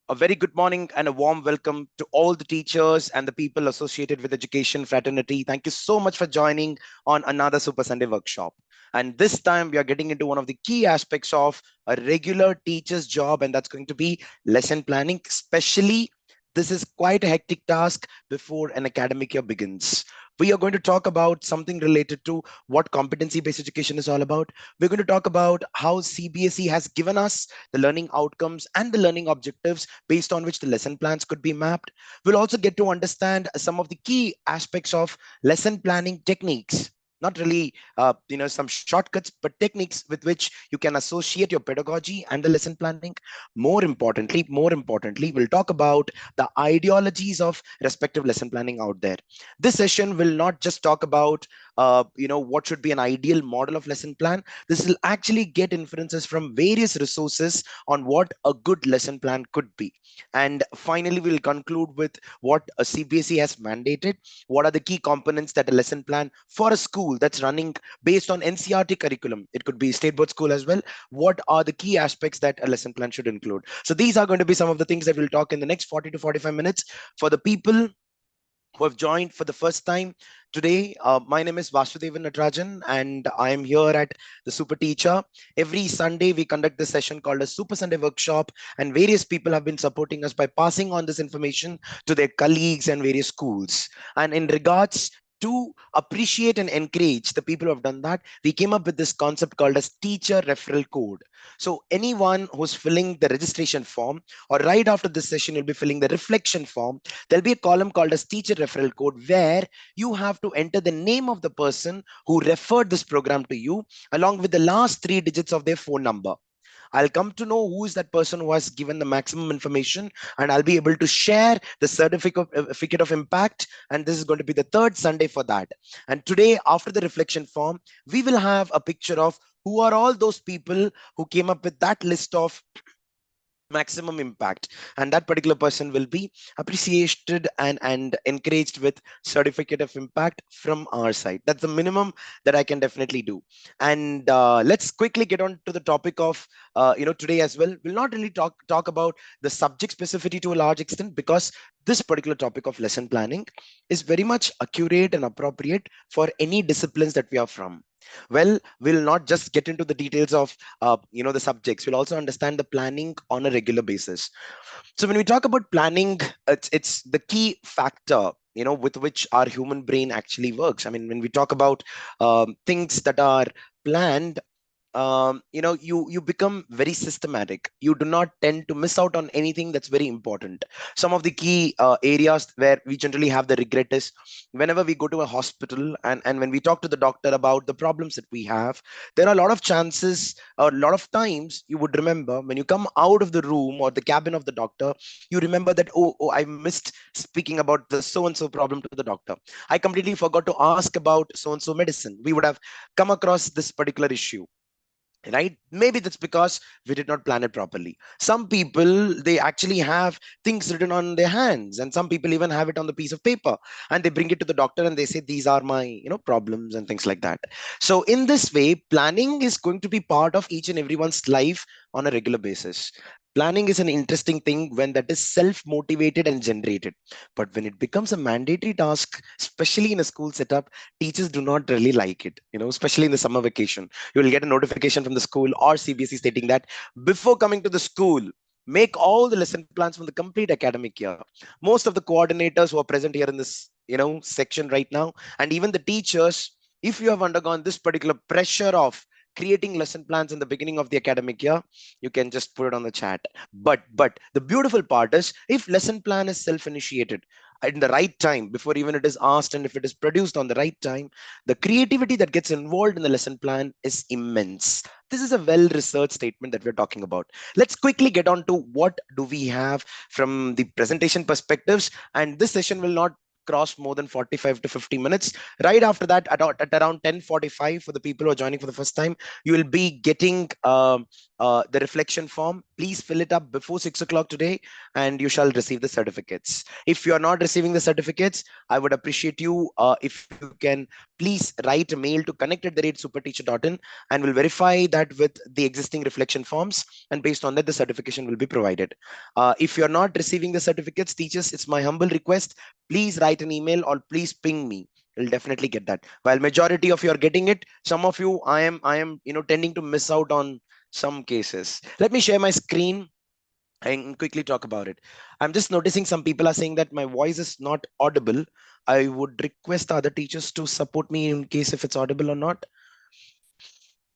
A very good morning and a warm welcome to all the teachers and the people associated with education fraternity. Thank you so much for joining on another Super Sunday workshop. And this time we are getting into one of the key aspects of a regular teacher's job, and that's going to be lesson planning. Especially, this is quite a hectic task before an academic year begins. We are going to talk about something related to what competency based education is all about. We're going to talk about how CBSE has given us the learning outcomes and the learning objectives based on which the lesson plans could be mapped. We'll also get to understand some of the key aspects of lesson planning techniques. Not really, some shortcuts, but techniques with which you can associate your pedagogy and the lesson planning. More importantly, we'll talk about the ideologies of respective lesson planning out there. This session will not just talk about, what should be an ideal model of lesson plan. This will actually get inferences from various resources on what a good lesson plan could be. And finally, we'll conclude with what a CBSE has mandated. What are the key components that a lesson plan for a school that's running based on NCRT curriculum? It could be state board school as well. What are the key aspects that a lesson plan should include? So these are going to be some of the things that we'll talk in the next 40 to 45 minutes. For the people who have joined for the first time today. My name is Vasudevan Natarajan, and I am here at the Super Teacher. Every Sunday, we conduct this session called a Super Sunday Workshop, and various people have been supporting us by passing on this information to their colleagues and various schools. And in regards to appreciate and encourage the people who have done that, we came up with this concept called as teacher referral code. So anyone who's filling the registration form, or right after this session, you'll be filling the reflection form, there'll be a column called as teacher referral code where you have to enter the name of the person who referred this program to you along with the last three digits of their phone number. I'll come to know who is that person who has given the maximum information, and I'll be able to share the certificate of impact. And this is going to be the third Sunday for that. And today, after the reflection form, we will have a picture of who are all those people who came up with that list of maximum impact, and that particular person will be appreciated and encouraged with certificate of impact from our side. That's the minimum that I can definitely do. And let's quickly get on to the topic of today as well. We'll not really talk about the subject specificity to a large extent, because this particular topic of lesson planning is very much accurate and appropriate for any disciplines that we are from. Well, we'll not just get into the details of the subjects. We'll also understand the planning on a regular basis. So when we talk about planning, it's the key factor with which our human brain actually works. I mean, when we talk about things that are planned, you become very systematic. You do not tend to miss out on anything that's very important. Some of the key areas where we generally have the regret is whenever we go to a hospital, and when we talk to the doctor about the problems that we have, there are a lot of chances, or a lot of times, you would remember when you come out of the room or the cabin of the doctor, you remember that, oh, I missed speaking about the so and so problem to the doctor. I completely forgot to ask about so and so medicine. We would have come across this particular issue, right? Maybe that's because we did not plan it properly. Some people, they actually have things written on their hands, and some people even have it on the piece of paper, and they bring it to the doctor and they say, these are my problems and things like that. So in this way, planning is going to be part of each and everyone's life on a regular basis. Planning is an interesting thing when that is self motivated and generated, but when it becomes a mandatory task, especially in a school setup, teachers do not really like it, especially in the summer vacation. You will get a notification from the school or CBSE stating that before coming to the school, make all the lesson plans from the complete academic year. Most of the coordinators who are present here in this section right now, and even the teachers, if you have undergone this particular pressure of creating lesson plans in the beginning of the academic year, you can just put it on the chat. But the beautiful part is, if lesson plan is self initiated in the right time, before even it is asked, and if it is produced on the right time, the creativity that gets involved in the lesson plan is immense. This is a well researched statement that we're talking about. Let's quickly get on to what do we have from the presentation perspectives, and this session will not cross more than 45 to 50 minutes. Right after that, at around 10:45, for the people who are joining for the first time, you will be getting the reflection form. Please fill it up before 6 o'clock today, and you shall receive the certificates. If you are not receiving the certificates, I would appreciate you if you can please write a mail to connect@superteacher.in, and we'll verify that with the existing reflection forms, and based on that, the certification will be provided. If you're not receiving the certificates, teachers, it's my humble request. Please write an email or please ping me. You'll definitely get that. While majority of you are getting it, some of you, I am tending to miss out on some cases. Let me share my screen and quickly talk about it. I'm just noticing some people are saying that my voice is not audible. I would request the other teachers to support me in case if it's audible or not.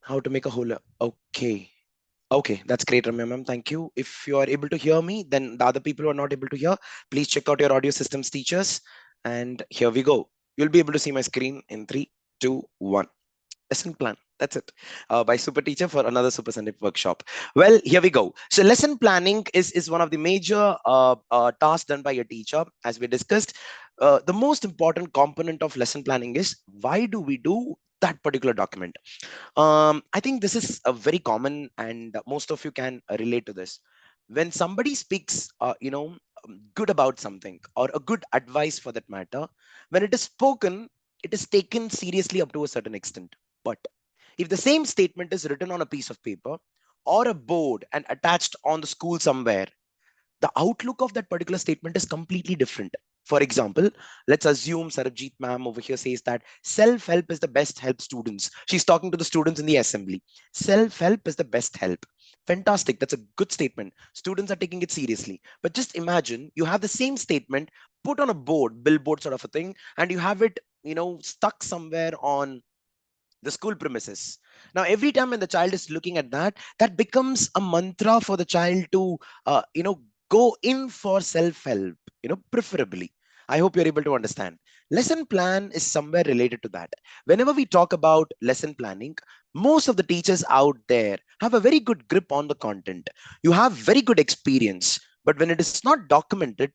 How to make a whole. Okay. Okay, that's great, Ramya ma'am. Thank you. If you are able to hear me, then the other people who are not able to hear, please check out your audio systems, teachers. And here we go. You'll be able to see my screen in three, two, one. Lesson plan. That's it. By Super Teacher for another Super Sunday workshop. Well, here we go. So lesson planning is one of the major tasks done by a teacher, as we discussed. The most important component of lesson planning is why do we do that particular document. I think this is a very common, and most of you can relate to this. When somebody speaks, good about something or a good advice for that matter, when it is spoken, it is taken seriously up to a certain extent. But if the same statement is written on a piece of paper or a board and attached on the school somewhere, the outlook of that particular statement is completely different. For example, let's assume Sarabjit ma'am over here says that self-help is the best help students. She's talking to the students in the assembly. Self-help is the best help. Fantastic. That's a good statement. Students are taking it seriously. But just imagine you have the same statement put on a board, billboard sort of a thing, and you have it, stuck somewhere on the school premises. Now, every time when the child is looking at that, that becomes a mantra for the child to, go in for self help, preferably. I hope you're able to understand. Lesson plan is somewhere related to that. Whenever we talk about lesson planning, most of the teachers out there have a very good grip on the content. You have very good experience, but when it is not documented,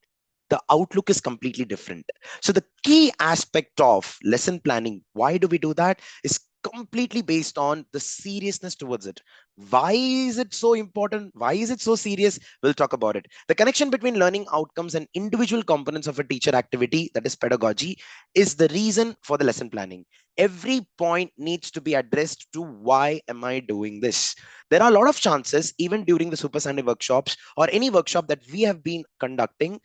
the outlook is completely different. So the key aspect of lesson planning, why do we do that, is completely based on the seriousness towards it. Why is it so important? Why is it so serious? We'll talk about it. The connection between learning outcomes and individual components of a teacher activity, that is pedagogy, is the reason for the lesson planning. Every point needs to be addressed to why am I doing this? There are a lot of chances, even during the Super Sunday workshops or any workshop that we have been conducting,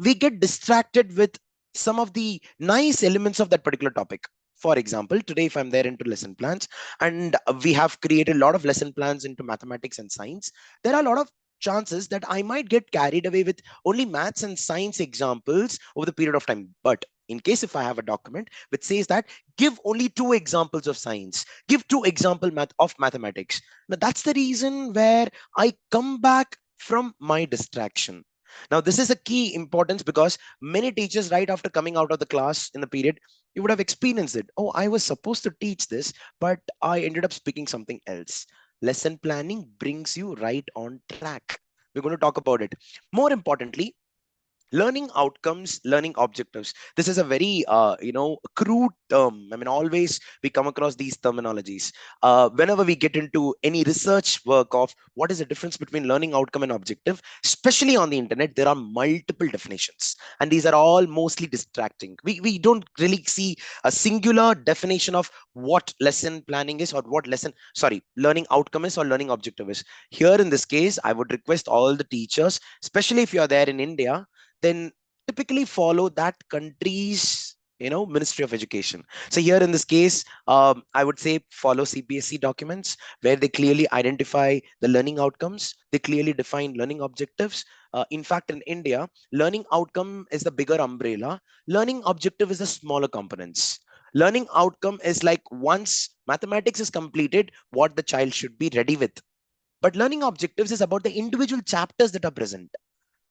we get distracted with some of the nice elements of that particular topic. For example, today, if I'm there into lesson plans and we have created a lot of lesson plans into mathematics and science, there are a lot of chances that I might get carried away with only maths and science examples over the period of time. But in case if I have a document which says that give only two examples of science, give two example of mathematics. Now that's the reason where I come back from my distraction. Now, this is a key importance because many teachers, right after coming out of the class in the period, you would have experienced it. Oh, I was supposed to teach this, but I ended up speaking something else. Lesson planning brings you right on track. We're going to talk about it. More importantly, learning outcomes, learning objectives. This is a very crude term. I mean, always we come across these terminologies whenever we get into any research work of what is the difference between learning outcome and objective. Especially on the internet, there are multiple definitions, and these are all mostly distracting. We don't really see a singular definition of what lesson planning is, or what lesson, sorry, learning outcome is, or learning objective is. Here in this case, I would request all the teachers, especially if you are there in India, then typically follow that country's Ministry of Education. So here in this case, I would say follow CBSE documents where they clearly identify the learning outcomes, they clearly define learning objectives. In fact, in India, learning outcome is the bigger umbrella, learning objective is the smaller components. Learning outcome is like once mathematics is completed, what the child should be ready with. But learning objectives is about the individual chapters that are present.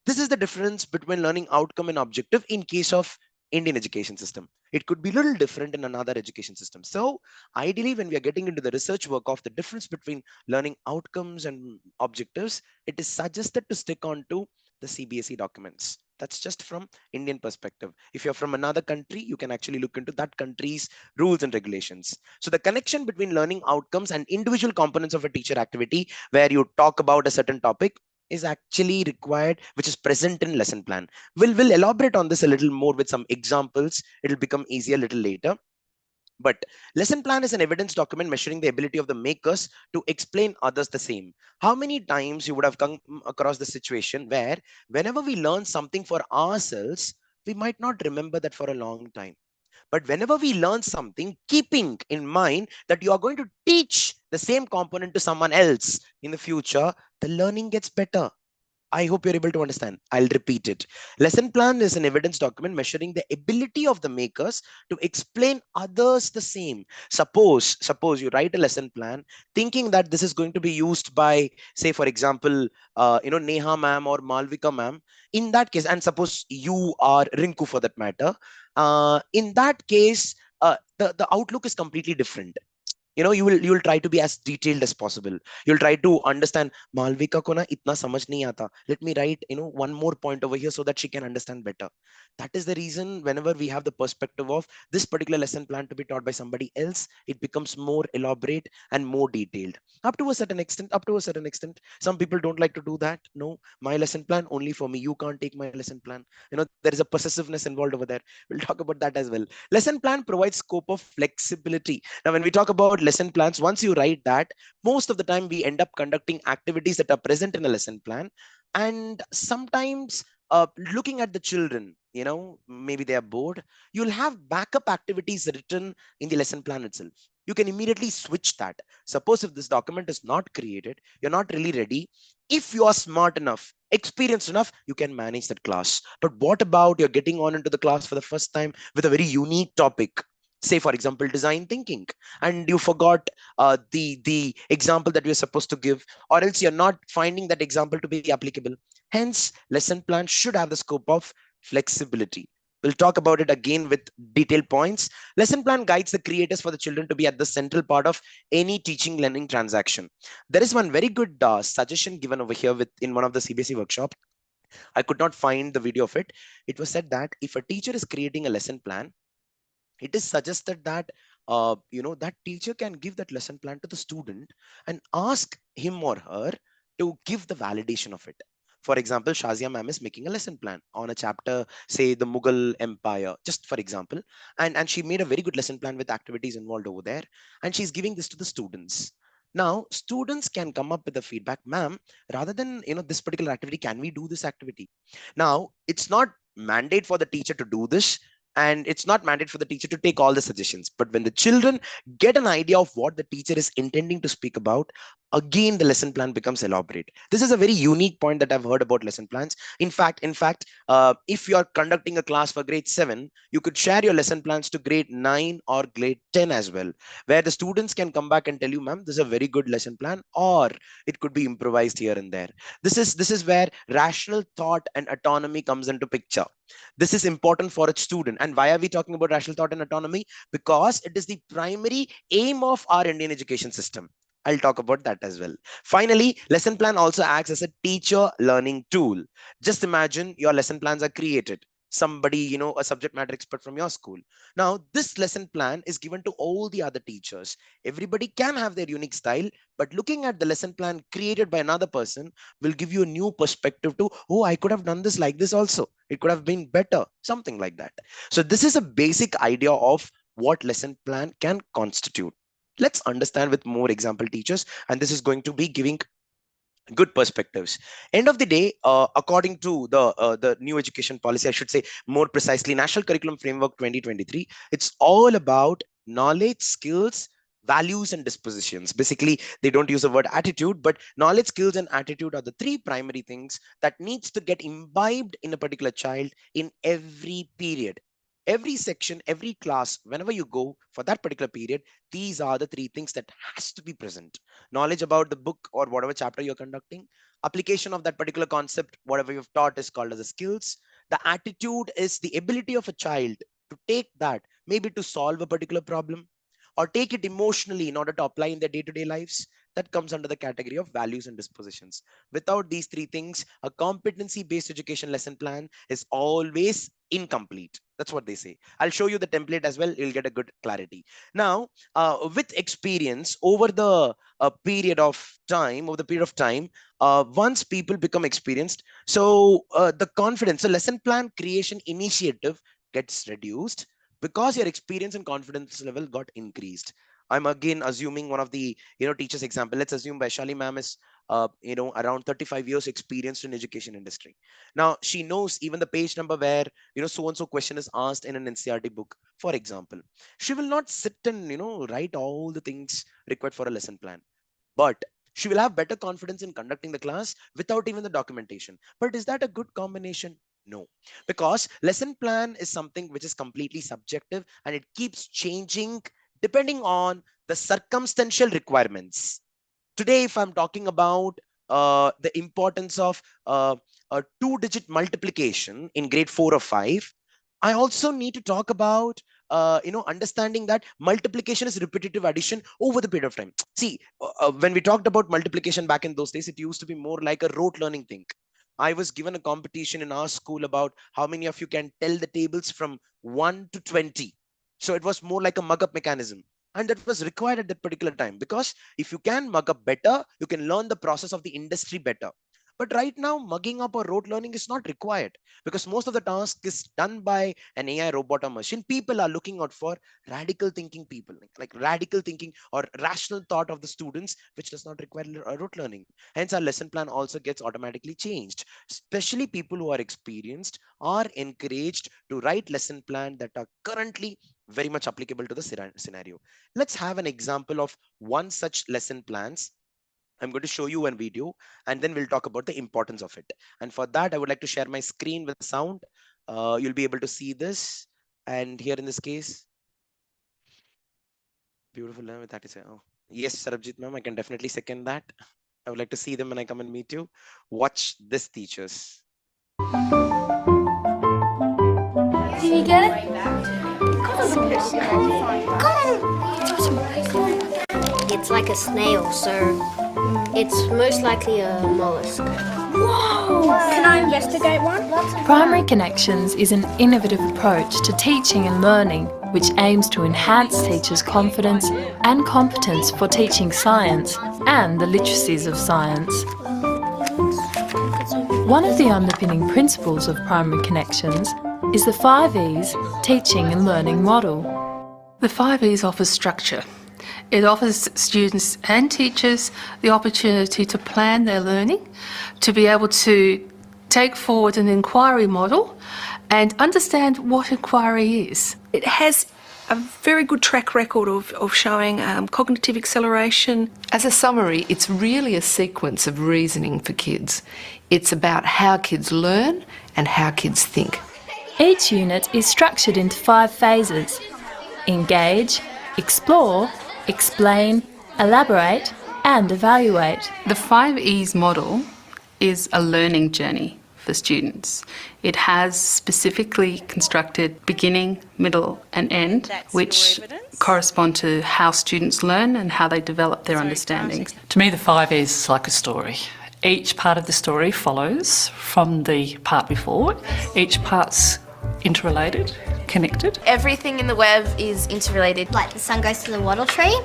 This is the difference between learning outcome and objective in case of Indian education system. It could be a little different in another education system. So ideally, when we are getting into the research work of the difference between learning outcomes and objectives, it is suggested to stick on to the CBSE documents. That's just from Indian perspective. If you're from another country, you can actually look into that country's rules and regulations. So the connection between learning outcomes and individual components of a teacher activity, where you talk about a certain topic, is actually required, which is present in lesson plan. We'll elaborate on this a little more with some examples. It'll become easier a little later. But lesson plan is an evidence document measuring the ability of the makers to explain others the same. How many times you would have come across the situation where whenever we learn something for ourselves, we might not remember that for a long time. But whenever we learn something, keeping in mind that you are going to teach the same component to someone else in the future, the learning gets better. I hope you're able to understand. I'll repeat it. Lesson plan is an evidence document measuring the ability of the makers to explain others the same. Suppose you write a lesson plan thinking that this is going to be used by, say, for example, Neha ma'am or Malvika ma'am. In that case, and suppose you are Rinku for that matter, in that case, the outlook is completely different. You will try to be as detailed as possible. You'll try to understand, Malvika ko na itna samajh nahi aata, let me write one more point over here so that she can understand better. That is the reason whenever we have the perspective of this particular lesson plan to be taught by somebody else, it becomes more elaborate and more detailed. Up to a certain extent, some people don't like to do that. No, my lesson plan only for me, you can't take my lesson plan. There is a possessiveness involved over there. We'll talk about that as well. Lesson plan provides scope of flexibility. Now, when we talk about lesson plans, once you write that, most of the time we end up conducting activities that are present in a lesson plan. And sometimes, looking at the children, maybe they are bored, you'll have backup activities written in the lesson plan itself. You can immediately switch that. Suppose if this document is not created, you're not really ready. If you are smart enough, experienced enough, you can manage that class. But what about you're getting on into the class for the first time with a very unique topic? Say, for example, design thinking, and you forgot the example that you're supposed to give, or else you're not finding that example to be applicable. Hence, lesson plan should have the scope of flexibility. We'll talk about it again with detailed points. Lesson plan guides the creators for the children to be at the central part of any teaching learning transaction. There is one very good suggestion given over here in one of the CBSE workshops. I could not find the video of it. It was said that if a teacher is creating a lesson plan, it is suggested that that teacher can give that lesson plan to the student and ask him or her to give the validation of it. For example, Shazia ma'am is making a lesson plan on a chapter, say the Mughal Empire, just for example, and she made a very good lesson plan with activities involved over there, and she's giving this to the students. Now students can come up with the feedback, ma'am, rather than this particular activity, can we do this activity? Now it's not mandate for the teacher to do this, and it's not mandate for the teacher to take all the suggestions, but when the children get an idea of what the teacher is intending to speak about, again the lesson plan becomes elaborate. This is a very unique point that I've heard about lesson plans. In fact, if you are conducting a class for grade 7, you could share your lesson plans to grade 9 or grade 10 as well, where the students can come back and tell you, ma'am, this is a very good lesson plan, or it could be improvised here and there. This is where rational thought and autonomy comes into picture. This is important for a student. And why are we talking about rational thought and autonomy? Because it is the primary aim of our Indian education system. I'll talk about that as well. Finally, lesson plan also acts as a teacher learning tool. Just imagine your lesson plans are created. Somebody, a subject matter expert from your school. Now, this lesson plan is given to all the other teachers. Everybody can have their unique style, but looking at the lesson plan created by another person will give you a new perspective to, oh, I could have done this like this also. It could have been better, something like that. So this is a basic idea of what lesson plan can constitute. Let's understand with more example teachers, and this is going to be giving good perspectives. End of the day, according to the new education policy, I should say more precisely National Curriculum Framework 2023, it's all about knowledge, skills, values and dispositions. Basically, they don't use the word attitude, but knowledge, skills and attitude are the three primary things that needs to get imbibed in a particular child in every period, every section, every class. Whenever you go for that particular period, these are the three things that has to be present: knowledge about the book or whatever chapter you're conducting, application of that particular concept, whatever you've taught is called as the skills. The attitude is the ability of a child to take that, maybe to solve a particular problem or take it emotionally in order to apply in their day-to-day lives. that comes under the category of values and dispositions. Without these three things, a competency based education lesson plan is always incomplete. That's what they say. I'll show you the template as well. You'll get a good clarity. Now, with experience over the period of time, once people become experienced, so the confidence, the lesson plan creation initiative gets reduced because your experience and confidence level got increased. I'm again assuming one of the teachers example. Let's assume Vaishali ma'am is around 35 years experienced in education industry. Now she knows even the page number where so and so question is asked in an NCRT book, for example. She will not sit and write all the things required for a lesson plan, but she will have better confidence in conducting the class without even the documentation. But is that a good combination? No, because lesson plan is something which is completely subjective and it keeps changing depending on the circumstantial requirements. Today, if I'm talking about the importance of a two-digit multiplication in grade 4 or 5, I also need to talk about understanding that multiplication is repetitive addition over the period of time. See, when we talked about multiplication back in those days, it used to be more like a rote learning thing. I was given a competition in our school about how many of you can tell the tables from 1 to 20. So it was more like a mug up mechanism. And that was required at that particular time, because if you can mug up better, you can learn the process of the industry better. But right now, mugging up or rote learning is not required, because most of the task is done by an AI, robot, or machine. People are looking out for radical thinking people, like radical thinking or rational thought of the students, which does not require rote learning. Hence, our lesson plan also gets automatically changed. Especially people who are experienced are encouraged to write lesson plan that are currently very much applicable to the scenario. Let's have an example of one such lesson plans. I'm going to show you one video and then we'll talk about the importance of it. And for that, I would like to share my screen with sound. You'll be able to see this. And here in this case, beautiful. That is, oh, yes, Sarabjit ma'am, I can definitely second that. I would like to see them when I come and meet you. Watch this, teachers. Did you get it? It's like a snail, so it's most likely a mollusk. Whoa! Can I investigate one? Primary Connections is an innovative approach to teaching and learning which aims to enhance teachers' confidence and competence for teaching science and the literacies of science. One of the underpinning principles of Primary Connections is the 5 E's teaching and learning model. The 5 E's offers structure. It offers students and teachers the opportunity to plan their learning, to be able to take forward an inquiry model and understand what inquiry is. It has a very good track record of showing cognitive acceleration. As a summary, it's really a sequence of reasoning for kids. It's about how kids learn and how kids think. Each unit is structured into 5 phases: engage, explore, explain, elaborate, and evaluate. The 5 E's model is a learning journey for students. It has specifically constructed beginning, middle and end, which correspond to how students learn and how they develop their understandings. To me, the 5 E's is like a story. Each part of the story follows from the part before. Each part's interrelated, connected. Everything in the web is interrelated. Like the sun goes to the wattle tree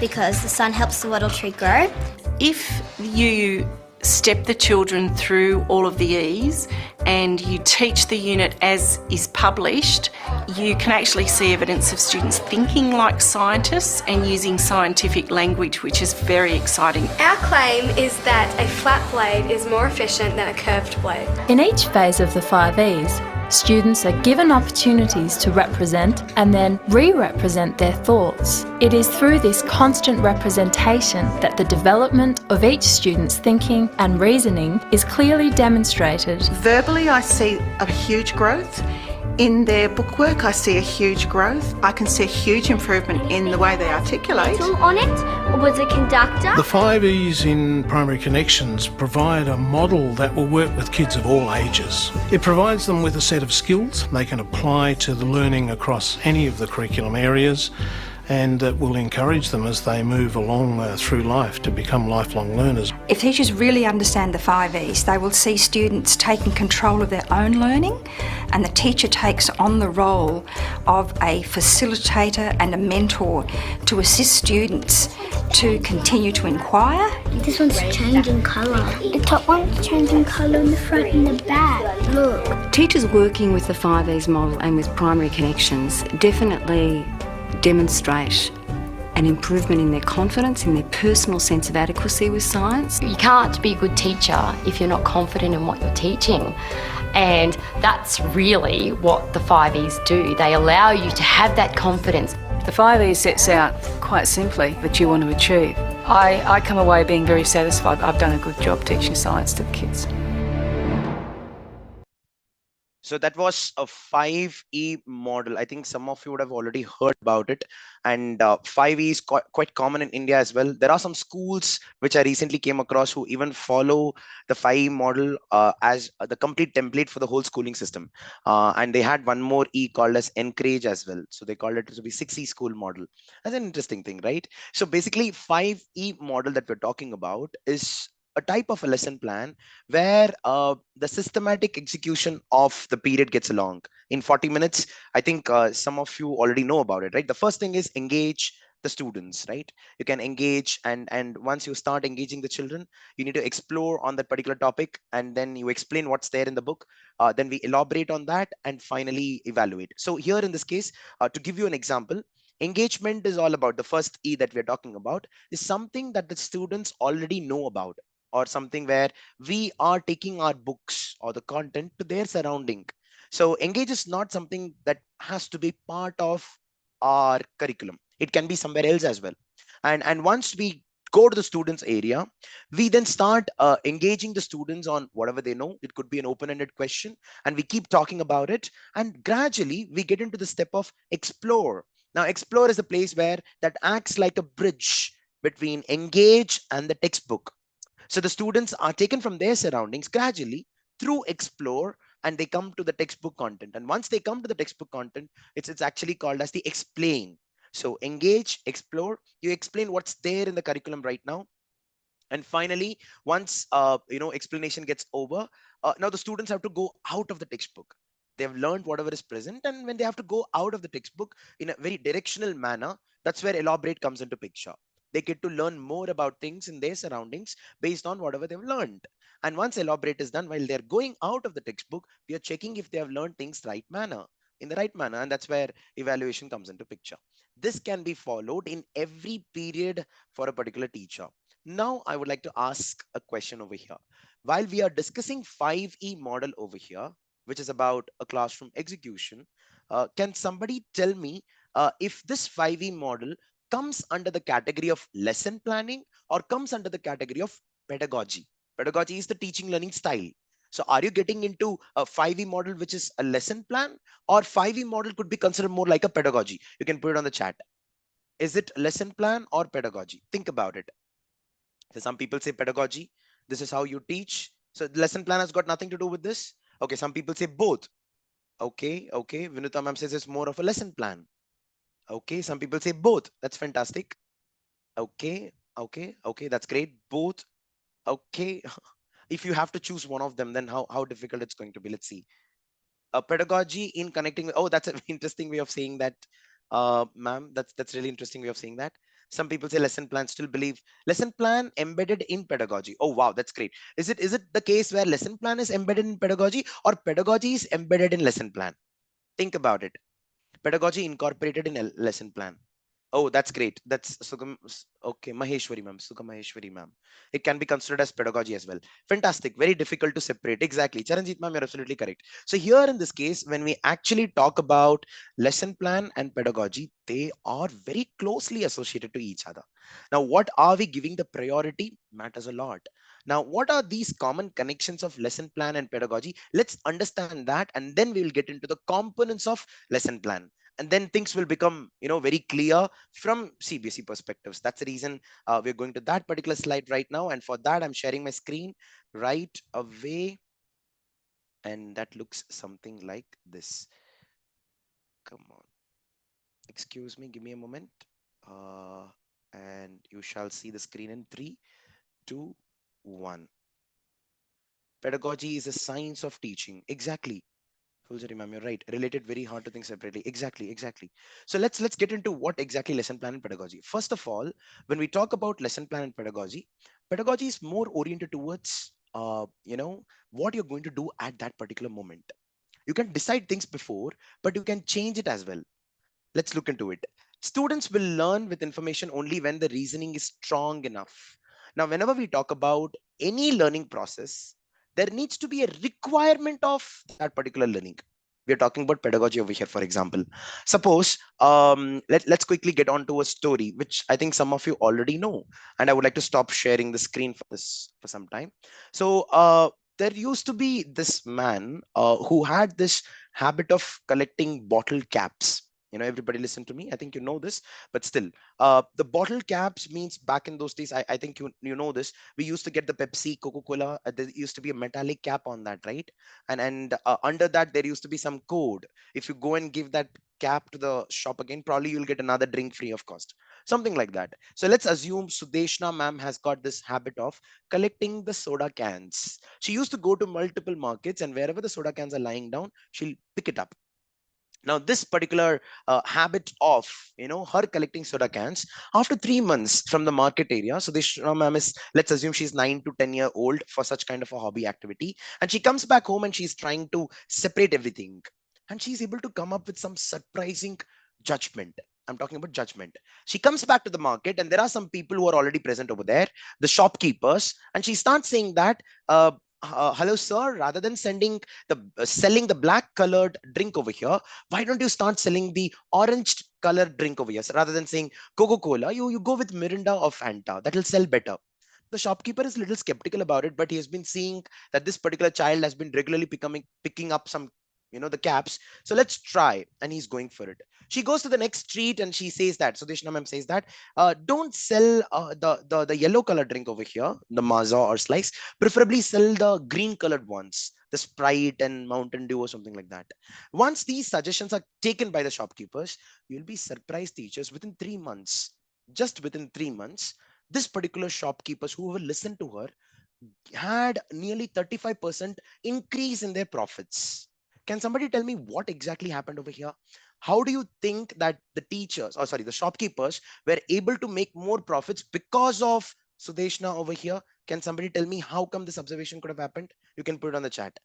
because the sun helps the wattle tree grow. If you step the children through all of the E's and you teach the unit as is published, you can actually see evidence of students thinking like scientists and using scientific language, which is very exciting. Our claim is that a flat blade is more efficient than a curved blade. In each phase of the 5 E's, students are given opportunities to represent and then re-represent their thoughts. It is through this constant representation that the development of each student's thinking and reasoning is clearly demonstrated. Verbally, I see a huge growth. In their bookwork, I see a huge growth. I can see a huge improvement in the way they articulate. On it, or was it conductor? The 5 E's in Primary Connections provide a model that will work with kids of all ages. It provides them with a set of skills they can apply to the learning across any of the curriculum areas. and that will encourage them as they move along through life to become lifelong learners. If teachers really understand the 5Es, they will see students taking control of their own learning, and the teacher takes on the role of a facilitator and a mentor to assist students to continue to inquire. This one's changing colour. The top one's changing colour in the front and the back. Look. Teachers working with the 5Es model and with primary connections definitely demonstrate an improvement in their confidence, in their personal sense of adequacy with science. You can't be a good teacher if you're not confident in what you're teaching. And that's really what the 5Es do. They allow you to have that confidence. The 5E sets out quite simply what you want to achieve. I come away being very satisfied. I've done a good job teaching science to the kids. So that was a 5E model. I think some of you would have already heard about it. And 5E is quite common in India as well. There are some schools which I recently came across who even follow the 5E model as the complete template for the whole schooling system. And they had one more E called as Encourage as well. So they called it to be 6E school model. That's an interesting thing, right? So basically 5E model that we're talking about is a type of a lesson plan where the systematic execution of the period gets along in 40 minutes. I think some of you already know about it, right? The first thing is engage the students, right? You can engage, and once you start engaging the children, you need to explore on that particular topic, and then you explain what's there in the book. Then we elaborate on that and finally evaluate. So here in this case, to give you an example, engagement is all about the first E that we're talking about is something that the students already know about, or something where we are taking our books or the content to their surrounding. So engage is not something that has to be part of our curriculum. It can be somewhere else as well. And once we go to the students area, we then start engaging the students on whatever they know. It could be an open-ended question, and we keep talking about it, and gradually we get into the step of explore. Now explore is a place where that acts like a bridge between engage and the textbook. So the students are taken from their surroundings gradually through explore, and they come to the textbook content. And once they come to the textbook content, it's actually called as the explain. So engage, explore, you explain what's there in the curriculum right now. And finally, once explanation gets over, now the students have to go out of the textbook. They've learned whatever is present, and when they have to go out of the textbook in a very directional manner, that's where elaborate comes into picture. They get to learn more about things in their surroundings based on whatever they've learned. And once elaborate is done, while they're going out of the textbook, we are checking if they have learned things in the right manner, and that's where evaluation comes into picture. This can be followed in every period for a particular teacher. Now I would like to ask a question over here. While we are discussing 5E model over here, which is about a classroom execution, can somebody tell me if this 5E model comes under the category of lesson planning or comes under the category of pedagogy? Pedagogy is the teaching learning style. So are you getting into a 5E model, which is a lesson plan, or 5E model could be considered more like a pedagogy? You can put it on the chat. Is it lesson plan or pedagogy? Think about it. So some people say pedagogy, this is how you teach. So the lesson plan has got nothing to do with this. Okay, some people say both. Okay, Vinuta ma'am says it's more of a lesson plan. Okay, some people say both. That's fantastic. Okay, that's great. Both. Okay. If you have to choose one of them, then how difficult it's going to be. Let's see. Pedagogy in connecting with, oh, that's an interesting way of saying that. Ma'am, that's really interesting way of saying that. Some people say lesson plan, still believe lesson plan embedded in pedagogy. Oh wow, that's great. Is it the case where lesson plan is embedded in pedagogy, or pedagogy is embedded in lesson plan? Think about it. Pedagogy incorporated in a lesson plan. Oh, that's great. That's Sugam. Okay, Maheshwari ma'am, Sugam Maheshwari ma'am. It can be considered as pedagogy as well. Fantastic. Very difficult to separate. Exactly. Charanjit ma'am, you're absolutely correct. So here in this case, when we actually talk about lesson plan and pedagogy, they are very closely associated to each other. Now, what are we giving the priority matters a lot. Now, what are these common connections of lesson plan and pedagogy? Let's understand that, and then we will get into the components of lesson plan. And then things will become, very clear from CBSE perspectives. That's the reason we're going to that particular slide right now. And for that, I'm sharing my screen right away. And that looks something like this. Come on. Excuse me, give me a moment. uh, and you shall see the screen in 3, 2, 1. Pedagogy is a science of teaching. Exactly. Fulsari ma'am, you're right. Related very hard to think separately. Exactly, exactly. So let's get into what exactly lesson plan and pedagogy. First of all, when we talk about lesson plan and pedagogy, pedagogy is more oriented towards what you're going to do at that particular moment. You can decide things before, but you can change it as well. Let's look into it. Students will learn with information only when the reasoning is strong enough. Now, whenever we talk about any learning process, there needs to be a requirement of that particular learning. We are talking about pedagogy over here, for example. Suppose, let's quickly get on to a story, which I think some of you already know. And I would like to stop sharing the screen for this for some time. So, there used to be this man who had this habit of collecting bottle caps. Everybody listen to me. I think you know this, but still, the bottle caps means back in those days. I think you know this. We used to get the Pepsi, Coca-Cola. There used to be a metallic cap on that, right? And under that there used to be some code. If you go and give that cap to the shop again, probably you'll get another drink free of cost, something like that. So let's assume Sudeshna ma'am has got this habit of collecting the soda cans. She used to go to multiple markets, and wherever the soda cans are lying down, she'll pick it up. Now this particular habit of her collecting soda cans, after 3 months from the market area. So this ma'am is, let's assume she's 9 to 10 year old for such kind of a hobby activity, and she comes back home and she's trying to separate everything, and she's able to come up with some surprising judgment. I'm talking about judgment. She comes back to the market, and there are some people who are already present over there, the shopkeepers, and she starts saying that, hello sir, rather than selling the black colored drink over here, why don't you start selling the orange colored drink over here? So rather than saying Coca-Cola, you go with Mirinda or Fanta. That will sell better. The shopkeeper is a little skeptical about it, but he has been seeing that this particular child has been regularly picking up some, the caps. So let's try. And he's going for it. She goes to the next street and she says that. So Deshna ma'am says that, don't sell the yellow color drink over here, the Maza or Slice. Preferably sell the green colored ones, the Sprite and Mountain Dew or something like that. Once these suggestions are taken by the shopkeepers, you'll be surprised, teachers, within 3 months, just within 3 months, this particular shopkeepers who will listen to her had nearly 35% increase in their profits. Can somebody tell me what exactly happened over here? How do you think that the teachers, or sorry, the shopkeepers were able to make more profits because of Sudeshna over here? Can somebody tell me how come this observation could have happened? You can put it on the chat.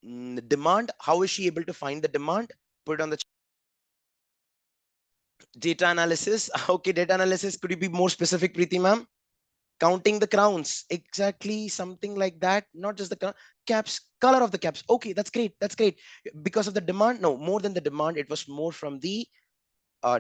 Demand, how is she able to find the demand? Put it on the chat. Data analysis. Okay, data analysis. Could you be more specific, Preeti ma'am? Counting the crowns, exactly, something like that. Not just the caps, color of the caps. Okay, that's great, that's great. Because of the demand? No, more than the demand, it was more from the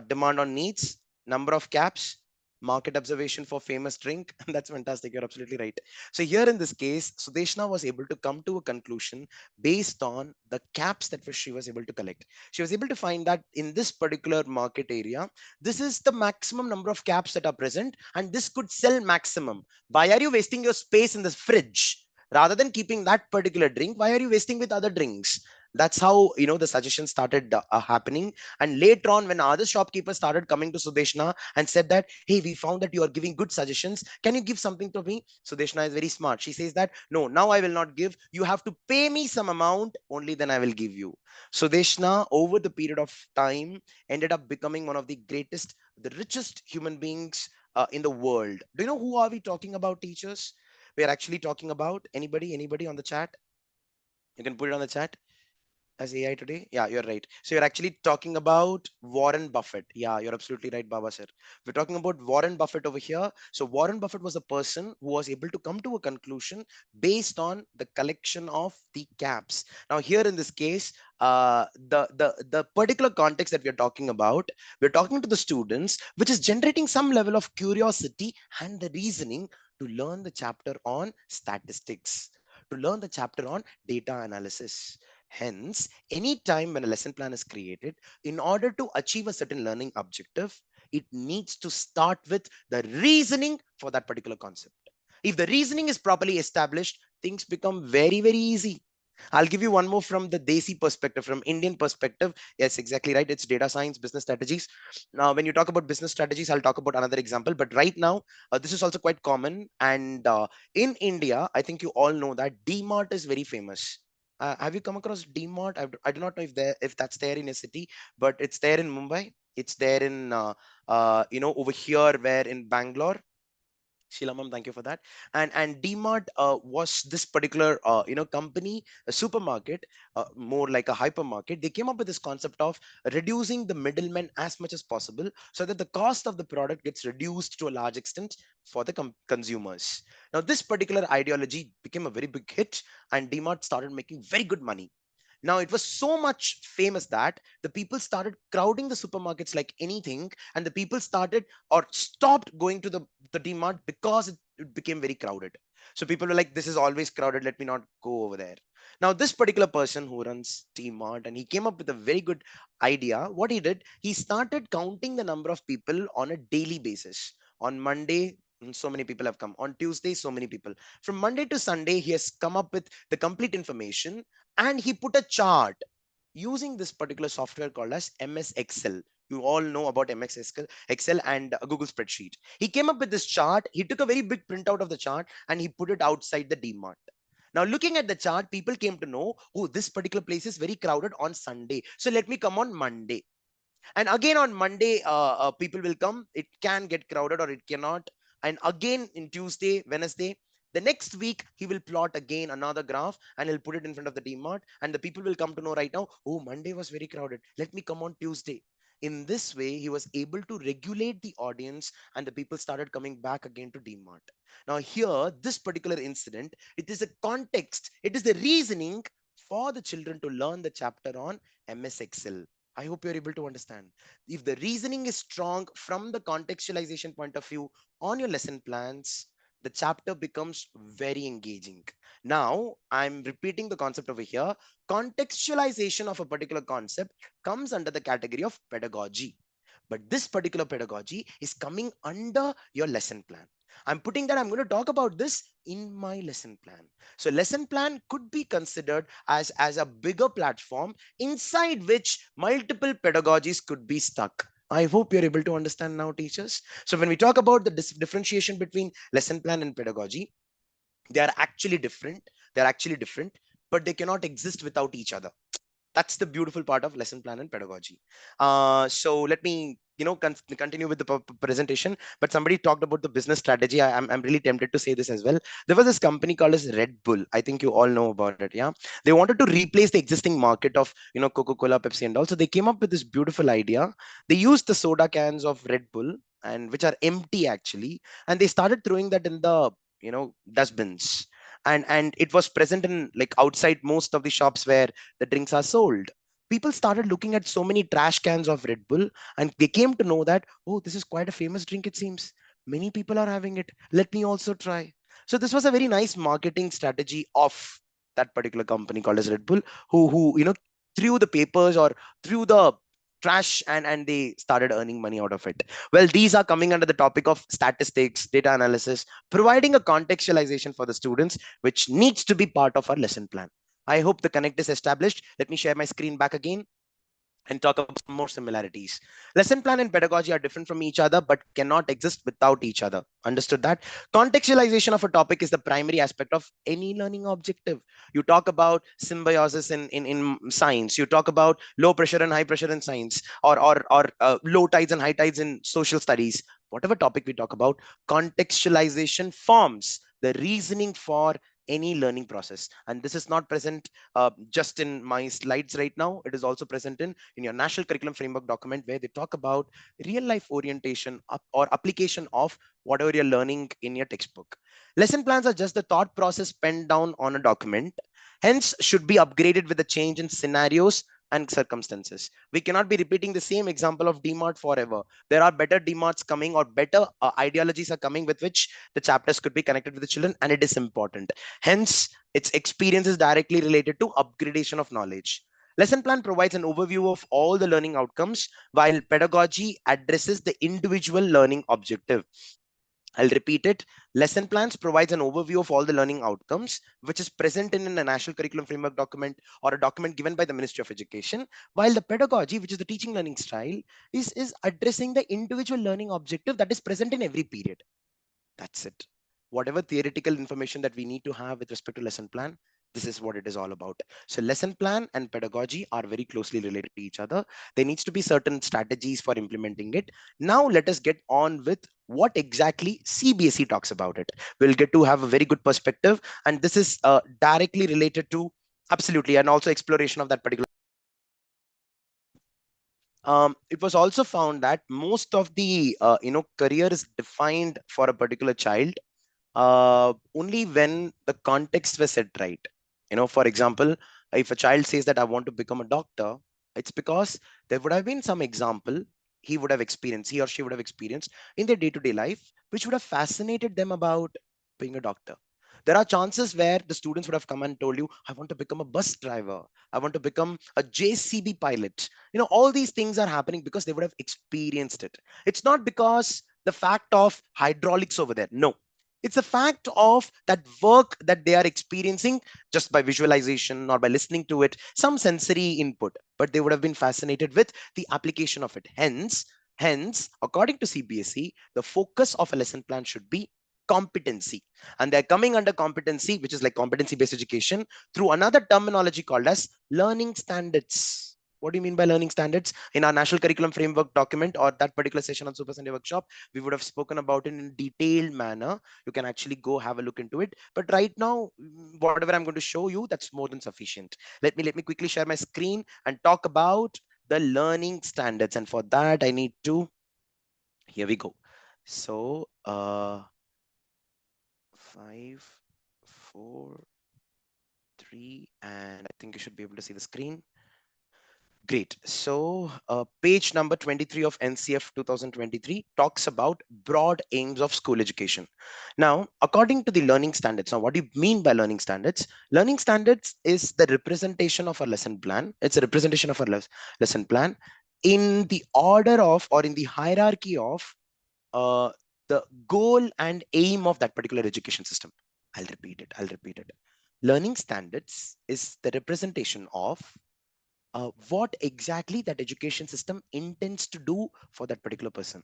demand on needs, number of caps, market observation for famous drink. That's fantastic, you're absolutely right. So here in this case, Sudeshna was able to come to a conclusion based on the caps that she was able to collect. She was able to find that in this particular market area, this is the maximum number of caps that are present, and this could sell maximum. Why are you wasting your space in the fridge? Rather than keeping that particular drink, why are you wasting with other drinks? That's how the suggestion started happening. And later on, when other shopkeepers started coming to Sudeshna and said that, hey, we found that you are giving good suggestions, can you give something to me? Sudeshna is very smart. She says that, no, now I will not give. You have to pay me some amount, only then I will give you. Sudeshna, over the period of time, ended up becoming one of the greatest, the richest human beings in the world. Do you know who are we talking about, teachers? We are actually talking about anybody on the chat? You can put it on the chat. As AI today? Yeah, you're right. So you're actually talking about Warren Buffett. Yeah, you're absolutely right, Baba sir. We're talking about Warren Buffett over here. So Warren Buffett was a person who was able to come to a conclusion based on the collection of the caps. Now, here in this case, the particular context that we're talking to the students, which is generating some level of curiosity and the reasoning to learn the chapter on statistics, to learn the chapter on data analysis. Hence, any time when a lesson plan is created, in order to achieve a certain learning objective, it needs to start with the reasoning for that particular concept. If the reasoning is properly established, things become very, very easy. I'll give you one more from the Desi perspective, from Indian perspective. Yes, exactly right. It's data science, business strategies. Now, when you talk about business strategies, I'll talk about another example. But right now, this is also quite common. And in India, I think you all know that DMart is very famous. Have you come across DMart? I do not know if that's there in a city, but it's there in Mumbai. It's there in over here, where in Bangalore. Sheila ma'am, thank you for that. And DMart was this particular company, a supermarket, more like a hypermarket. They came up with this concept of reducing the middlemen as much as possible, so that the cost of the product gets reduced to a large extent for the consumers. Now, this particular ideology became a very big hit, and DMart started making very good money. Now, it was so much famous that the people started crowding the supermarkets like anything, and the people started or stopped going to the DMart because it became very crowded. So people were like, this is always crowded, let me not go over there. Now, this particular person who runs DMart, and he came up with a very good idea. What he did, he started counting the number of people on a daily basis. On Monday, so many people have come. On Tuesday, so many people. From Monday to Sunday, he has come up with the complete information, and he put a chart using this particular software called as MS Excel. You all know about MS Excel and Google spreadsheet. He came up with this chart. He took a very big printout of the chart and he put it outside the DMart. Now, looking at the chart, people came to know, oh, this particular place is very crowded on Sunday, so let me come on Monday. And again on Monday, people will come. It can get crowded or it cannot. And again in Tuesday, Wednesday, the next week he will plot again another graph and he'll put it in front of the DMart, and the people will come to know right now, oh, Monday was very crowded, let me come on Tuesday. In this way, he was able to regulate the audience, and the people started coming back again to DMart. Now, here, this particular incident, it is a context, it is the reasoning for the children to learn the chapter on MS Excel. I hope you're able to understand. If the reasoning is strong from the contextualization point of view on your lesson plans, the chapter becomes very engaging. Now, I'm repeating the concept over here. Contextualization of a particular concept comes under the category of pedagogy. But this particular pedagogy is coming under your lesson plan. I'm putting that I'm going to talk about this in my lesson plan. So lesson plan could be considered as a bigger platform inside which multiple pedagogies could be stuck. I hope you're able to understand now, teachers. So when we talk about the differentiation between lesson plan and pedagogy, they are actually different. They're actually different, but they cannot exist without each other. That's the beautiful part of lesson plan and pedagogy. So let me continue with the presentation. But somebody talked about the business strategy. I'm really tempted to say this as well. There was this company called as Red Bull. I think you all know about it. Yeah, they wanted to replace the existing market of Coca-Cola, Pepsi, and also they came up with this beautiful idea. They used the soda cans of Red Bull, and which are empty actually, and they started throwing that in the dustbins. And it was present in like outside most of the shops where the drinks are sold. People started looking at so many trash cans of Red Bull, and they came to know that, oh, this is quite a famous drink, it seems. Many people are having it. Let me also try. So this was a very nice marketing strategy of that particular company called as Red Bull, who threw the papers or threw the trash, and they started earning money out of it. Well, these are coming under the topic of statistics, data analysis, providing a contextualization for the students, which needs to be part of our lesson plan. I hope the connect is established. Let me share my screen back again and talk about some more similarities. Lesson plan and pedagogy are different from each other, but cannot exist without each other. Understood that? Contextualization of a topic is the primary aspect of any learning objective. You talk about symbiosis in science. You talk about low pressure and high pressure in science, or low tides and high tides in social studies. Whatever topic we talk about, contextualization forms the reasoning for any learning process. And this is not present just in my slides right now. It is also present in your national curriculum framework document, where they talk about real life orientation or application of whatever you're learning in your textbook. Lesson plans are just the thought process penned down on a document, hence should be upgraded with the change in scenarios and circumstances. We cannot be repeating the same example of DMart forever. There are better DMarts coming, or better ideologies are coming, with which the chapters could be connected with the children, and it is important. Hence, its experience is directly related to upgradation of knowledge. Lesson plan provides an overview of all the learning outcomes, while pedagogy addresses the individual learning objective. I'll repeat it. Lesson plans provides an overview of all the learning outcomes, which is present in a national curriculum framework document or a document given by the Ministry of Education, while the pedagogy, which is the teaching learning style, is addressing the individual learning objective that is present in every period. That's it. Whatever theoretical information that we need to have with respect to lesson plan, this is what it is all about. So lesson plan and pedagogy are very closely related to each other. There needs to be certain strategies for implementing it. Now let us get on with what exactly CBSE talks about it. We'll get to have a very good perspective, and this is directly related to absolutely, and also exploration of that particular. It was also found that most of the career is defined for a particular child only when the context was set right. For example, if a child says that I want to become a doctor, it's because there would have been some example he or she would have experienced in their day-to-day life, which would have fascinated them about being a doctor. There are chances where the students would have come and told you, I want to become a bus driver. I want to become a JCB pilot. All these things are happening because they would have experienced it. It's not because the fact of hydraulics over there. No, it's a fact of that work that they are experiencing just by visualization or by listening to it, some sensory input, but they would have been fascinated with the application of it. Hence, according to CBSE, the focus of a lesson plan should be competency. And they're coming under competency, which is like competency-based education, through another terminology called as learning standards. What do you mean by learning standards? In our national curriculum framework document or that particular session on Super Sunday workshop, we would have spoken about it in detailed manner. You can actually go have a look into it. But right now, whatever I'm going to show you, that's more than sufficient. Let me quickly share my screen and talk about the learning standards. And for that, I need to, here we go. So 5, 4, 3, and I think you should be able to see the screen. Great. So page number 23 of NCF 2023 talks about broad aims of school education. Now, according to the learning standards, now what do you mean by learning standards? Learning standards is the representation of a lesson plan. It's a representation of a lesson plan in the order of or in the hierarchy of uh, the goal and aim of that particular education system. I'll repeat it. Learning standards is the representation of what exactly that education system intends to do for that particular person.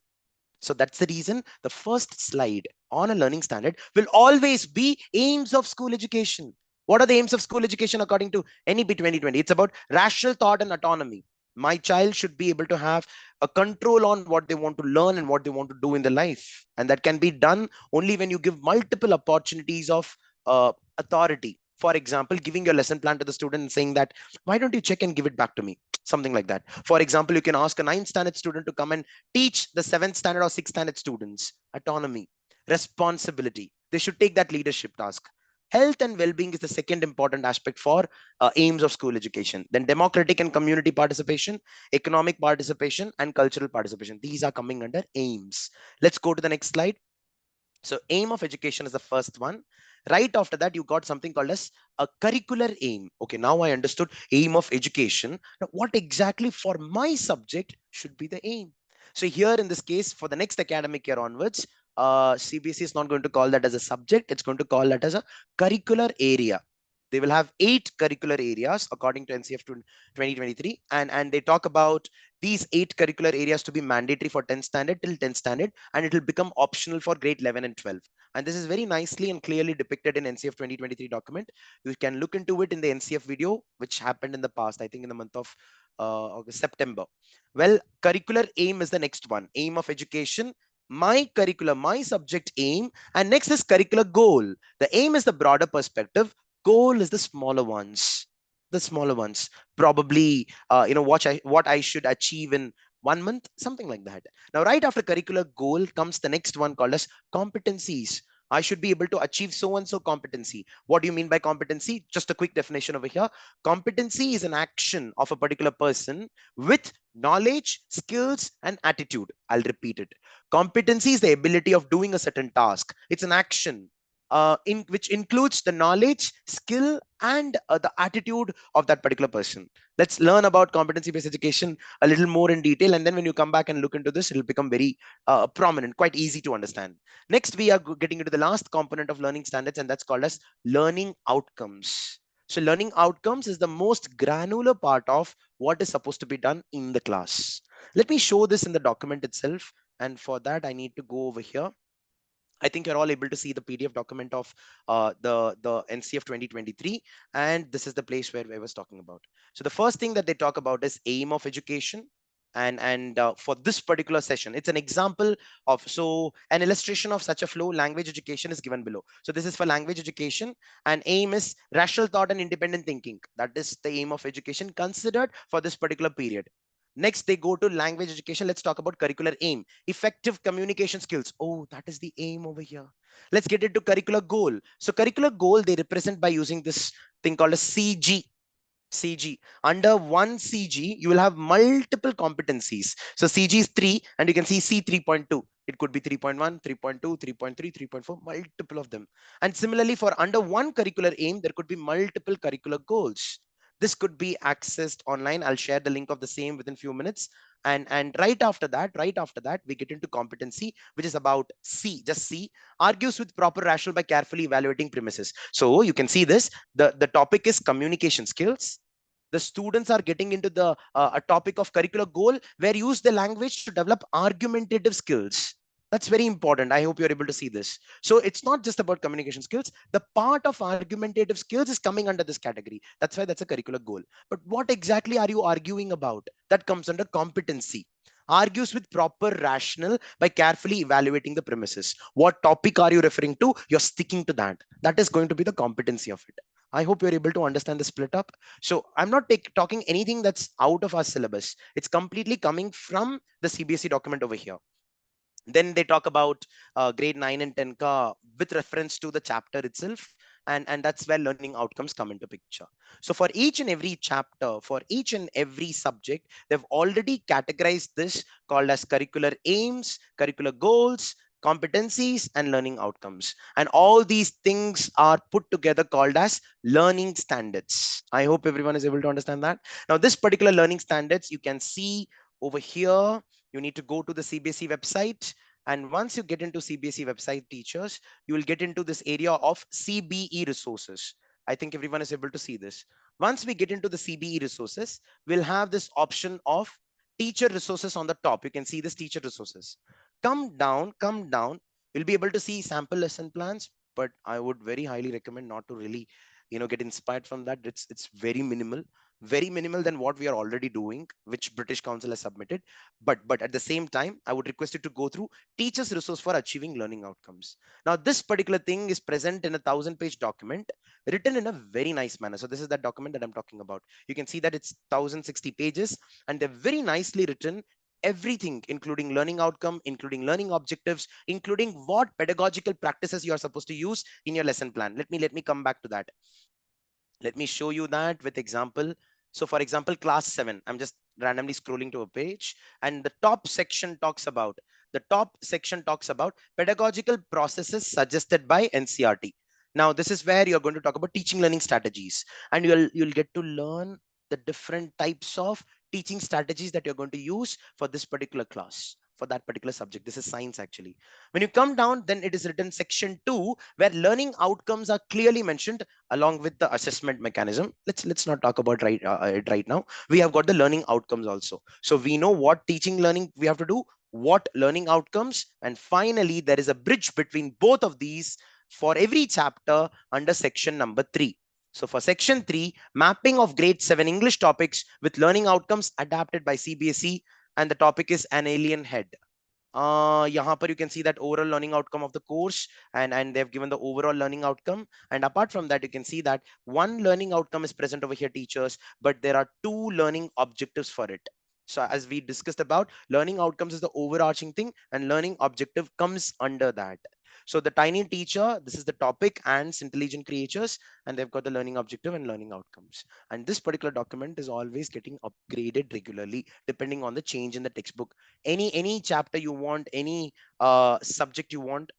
So that's the reason the first slide on a learning standard will always be aims of school education. What are the aims of school education according to NEP 2020? It's about rational thought and autonomy. My child should be able to have a control on what they want to learn and what they want to do in their life. And that can be done only when you give multiple opportunities of authority. For example, giving your lesson plan to the student and saying that, why don't you check and give it back to me? Something like that. For example, you can ask a 9th standard student to come and teach the 7th standard or 6th standard students. Autonomy, responsibility. They should take that leadership task. Health and well-being is the second important aspect for aims of school education. Then democratic and community participation, economic participation, and cultural participation. These are coming under aims. Let's go to the next slide. So aim of education is the first one. Right after that, you got something called as a curricular aim. Okay, now I understood aim of education. Now, what exactly for my subject should be the aim? So here in this case, for the next academic year onwards, CBSE is not going to call that as a subject. It's going to call that as a curricular area. They will have 8 curricular areas according to NCF 2023. And they talk about these 8 curricular areas to be mandatory for 10th standard till 10th standard, and it will become optional for grade 11 and 12. And this is very nicely and clearly depicted in NCF 2023 document. You can look into it in the NCF video, which happened in the past, I think in the month of August, September. Well, curricular aim is the next one. Aim of education, my curriculum, my subject aim, and next is curricular goal. The aim is the broader perspective. Goal is the smaller ones. The smaller ones. Probably, what I should achieve in 1 month, something like that. Now, right after curricular goal comes the next one called as competencies. I should be able to achieve so and so competency. What do you mean by competency? Just a quick definition over here. Competency is an action of a particular person with knowledge, skills, and attitude. I'll repeat it. Competency is the ability of doing a certain task. It's an action. in which includes the knowledge, skill, and the attitude of that particular person. Let's learn about competency based education a little more in detail, and then when you come back and look into this, it'll become very prominent, quite easy to understand. Next, we are getting into the last component of learning standards, and that's called as learning outcomes. So learning outcomes is the most granular part of what is supposed to be done in the class. Let me show this in the document itself, and for that I need to go over here. I think you're all able to see the PDF document of the NCF 2023, and this is the place where I was talking about. So the first thing that they talk about is aim of education, and for this particular session, it's an example of, so an illustration of such a flow. Language education is given below. So this is for language education, and aim is rational thought and independent thinking. That is the aim of education considered for this particular period. Next, they go to language education. Let's talk about curricular aim. Effective communication skills. Oh, that is the aim over here. Let's get into curricular goal. So curricular goal, they represent by using this thing called a CG. CG. Under one CG, you will have multiple competencies. So CG is 3, and you can see C 3.2. It could be 3.1, 3.2, 3.3, 3.4, multiple of them. And similarly, for under one curricular aim, there could be multiple curricular goals. This could be accessed online. I'll share the link of the same within few minutes. And right after that, we get into competency, which is about C, just C, argues with proper rational by carefully evaluating premises. So you can see this. The topic is communication skills. The students are getting into the a topic of curricular goal where use the language to develop argumentative skills. That's very important. I hope you're able to see this. So it's not just about communication skills. The part of argumentative skills is coming under this category. That's why that's a curricular goal. But what exactly are you arguing about? That comes under competency. Argues with proper rational by carefully evaluating the premises. What topic are you referring to? You're sticking to that. That is going to be the competency of it. I hope you're able to understand the split up. So I'm not talking anything that's out of our syllabus. It's completely coming from the CBSE document over here. Then they talk about grade 9 and 10 ka with reference to the chapter itself, and that's where learning outcomes come into picture. So for each and every chapter, for each and every subject, they've already categorized this, called as curricular aims, curricular goals, competencies, and learning outcomes. And all these things are put together called as learning standards. I hope everyone is able to understand that. Now this particular learning standards, you can see over here. You need to go to the CBSE website, and once you get into CBSE website, teachers, you will get into this area of CBE resources. I think everyone is able to see this. Once we get into the CBE resources, we'll have this option of teacher resources on the top. You can see this teacher resources. Come down. You'll be able to see sample lesson plans, but I would very highly recommend not to really, get inspired from that. It's very minimal than what we are already doing, which British Council has submitted. But at the same time, I would request you to go through teachers resource for achieving learning outcomes. Now this particular thing is present in a 1,000-page document, written in a very nice manner. So this is that document that I'm talking about. You can see that it's 1,060 pages, and they're very nicely written. Everything, including learning outcome, including learning objectives, including what pedagogical practices you are supposed to use in your lesson plan. Let me come back to that. Let me show you that with example. So for example, class 7, I'm just randomly scrolling to a page, and the top section talks about pedagogical processes suggested by NCRT. Now this is where you're going to talk about teaching learning strategies, and you'll get to learn the different types of teaching strategies that you're going to use for this particular class, for that particular subject. This is science actually. When you come down, then it is written section 2, where learning outcomes are clearly mentioned along with the assessment mechanism. Let's not talk about it right now. We have got the learning outcomes also. So we know what teaching learning we have to do, what learning outcomes, and finally there is a bridge between both of these for every chapter under section number 3. So for section 3, mapping of grade 7 English topics with learning outcomes adapted by CBSE, and the topic is an alien head. Yahan par you can see that overall learning outcome of the course, and they've given the overall learning outcome. And apart from that, you can see that one learning outcome is present over here, teachers, but there are 2 learning objectives for it. So as we discussed about, learning outcomes is the overarching thing, and learning objective comes under that. So the tiny teacher, this is the topic, ants, intelligent creatures, and they've got the learning objective and learning outcomes. And this particular document is always getting upgraded regularly, depending on the change in the textbook. Any chapter you want, any subject you want,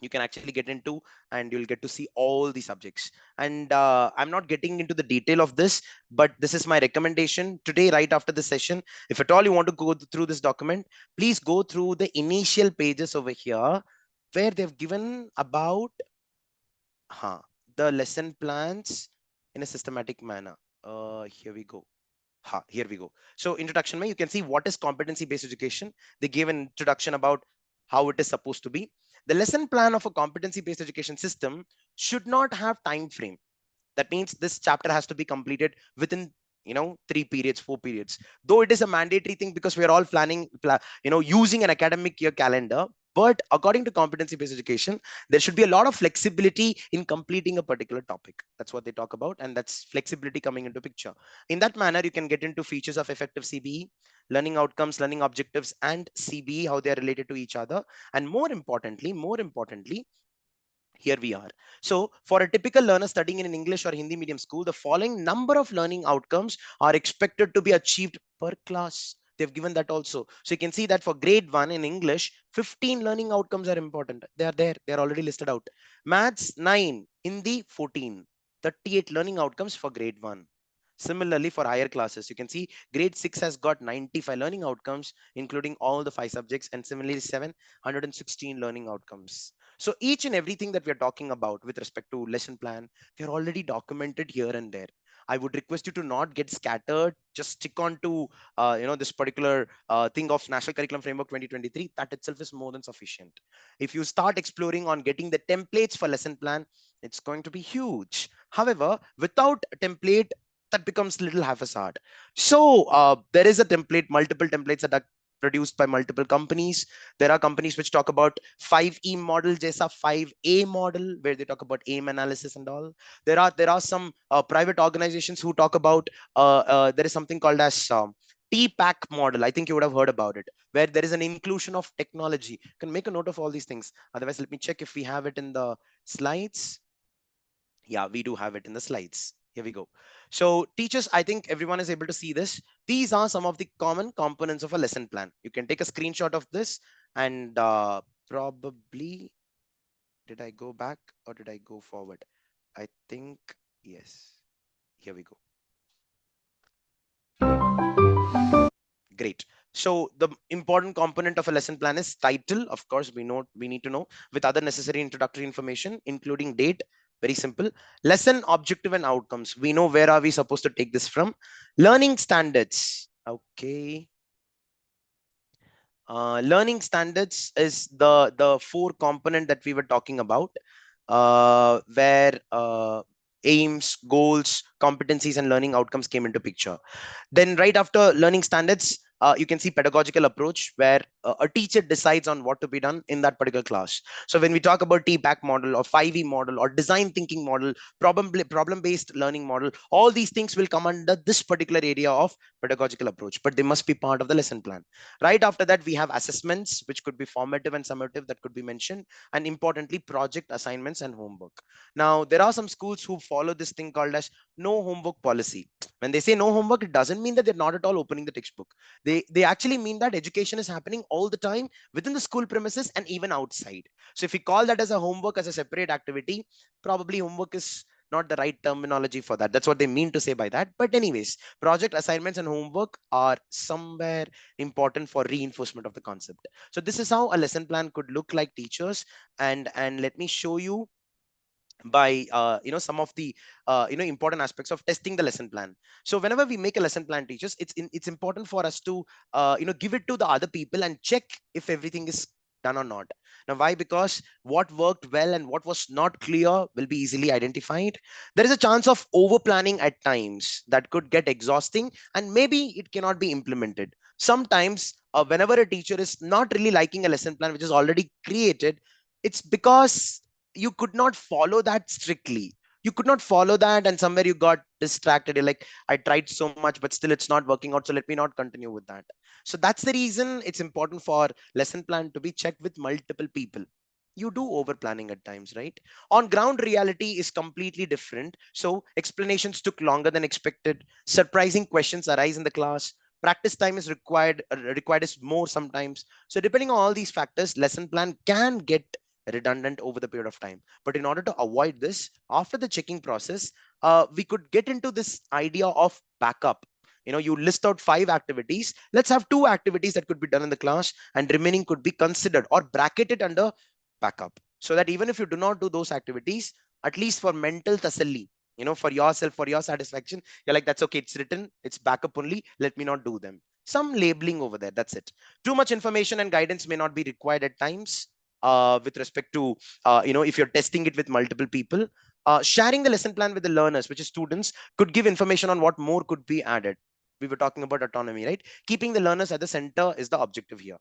you can actually get into, and you'll get to see all the subjects. And I'm not getting into the detail of this, but this is my recommendation today right after the session. If at all you want to go through this document, please go through the initial pages over here where they've given about the lesson plans in a systematic manner. Here we go. Here we go. So introduction, you can see what is competency based education. They gave an introduction about how it is supposed to be. The lesson plan of a competency based education system should not have time frame. That means this chapter has to be completed within 3 periods, 4 periods, though it is a mandatory thing because we are all planning using an academic year calendar. But according to competency based education, there should be a lot of flexibility in completing a particular topic. That's what they talk about, and that's flexibility coming into picture. In that manner, you can get into features of effective CBE, learning outcomes, learning objectives, and CBE, how they are related to each other. And more importantly, here we are. So for a typical learner studying in an English or Hindi medium school, the following number of learning outcomes are expected to be achieved per class. They've given that also. So you can see that for grade 1 in English, 15 learning outcomes are important. They are there. They are already listed out. Maths 9, Hindi 14, 38 learning outcomes for grade 1. Similarly, for higher classes, you can see grade 6 has got 95 learning outcomes, including all the 5 subjects, and similarly 716 learning outcomes. So each and everything that we are talking about with respect to lesson plan, they're already documented here and there. I would request you to not get scattered. Just stick on to this particular thing of National Curriculum Framework 2023. That itself is more than sufficient. If you start exploring on getting the templates for lesson plan, it's going to be huge. However, without a template, that becomes little haphazard. So there is a template, multiple templates that are produced by multiple companies. There are companies which talk about 5E model, Jesa 5A model, where they talk about aim analysis and all. There are some private organizations who talk about there is something called as TPAC model. I think you would have heard about it, where there is an inclusion of technology. You can make a note of all these things. Otherwise, let me check if we have it in the slides. Yeah, we do have it in the slides. Here we go. So teachers, I think everyone is able to see this. These are some of the common components of a lesson plan. You can take a screenshot of this, and probably, did I go back or did I go forward? I think yes. Here we go. Great. So the important component of a lesson plan is title. Of course, we need to know, with other necessary introductory information, including date. Very simple. Lesson objective and outcomes. We know where are we supposed to take this from. Learning standards. Okay. Learning standards is the 4 component that we were talking about, where aims, goals, competencies, and learning outcomes came into picture. Then right after learning standards, you can see pedagogical approach, where a teacher decides on what to be done in that particular class. So when we talk about TPAC model or 5E model or design thinking model, problem-based learning model, all these things will come under this particular area of pedagogical approach, but they must be part of the lesson plan. Right after that, we have assessments, which could be formative and summative, that could be mentioned, and importantly, project assignments and homework. Now, there are some schools who follow this thing called as no homework policy. When they say no homework, it doesn't mean that they're not at all opening the textbook. They actually mean that education is happening all the time within the school premises and even outside. So if we call that as a homework, as a separate activity, probably homework is not the right terminology for that. That's what they mean to say by that. But anyways, project assignments and homework are somewhere important for reinforcement of the concept. So this is how a lesson plan could look like, teachers. And let me show you by some of the important aspects of testing the lesson plan. So whenever we make a lesson plan, teachers, it's important for us to give it to the other people and check if everything is done or not. Now why? Because what worked well and what was not clear will be easily identified. There is a chance of over planning at times that could get exhausting, and maybe it cannot be implemented. Sometimes whenever a teacher is not really liking a lesson plan which is already created, it's because you could not follow that strictly. You could not follow that, and somewhere you got distracted. You're like, I tried so much, but still it's not working out, so let me not continue with that. So that's the reason it's important for lesson plan to be checked with multiple people. You do over planning at times, right? On ground, reality is completely different. So explanations took longer than expected, surprising questions arise in the class, practice time is required is more sometimes. So depending on all these factors, lesson plan can get redundant over the period of time. But in order to avoid this, after the checking process, we could get into this idea of backup. You list out 5 activities. Let's have 2 activities that could be done in the class, and remaining could be considered or bracketed under backup, so that even if you do not do those activities, at least for mental tasalli, for yourself, for your satisfaction, you're like, that's okay, it's written, it's backup only, let me not do them. Some labeling over there, that's it. Too much information and guidance may not be required at times, with respect to, if you're testing it with multiple people. Sharing the lesson plan with the learners, which is students, could give information on what more could be added. We were talking about autonomy, right? Keeping the learners at the center is the objective here.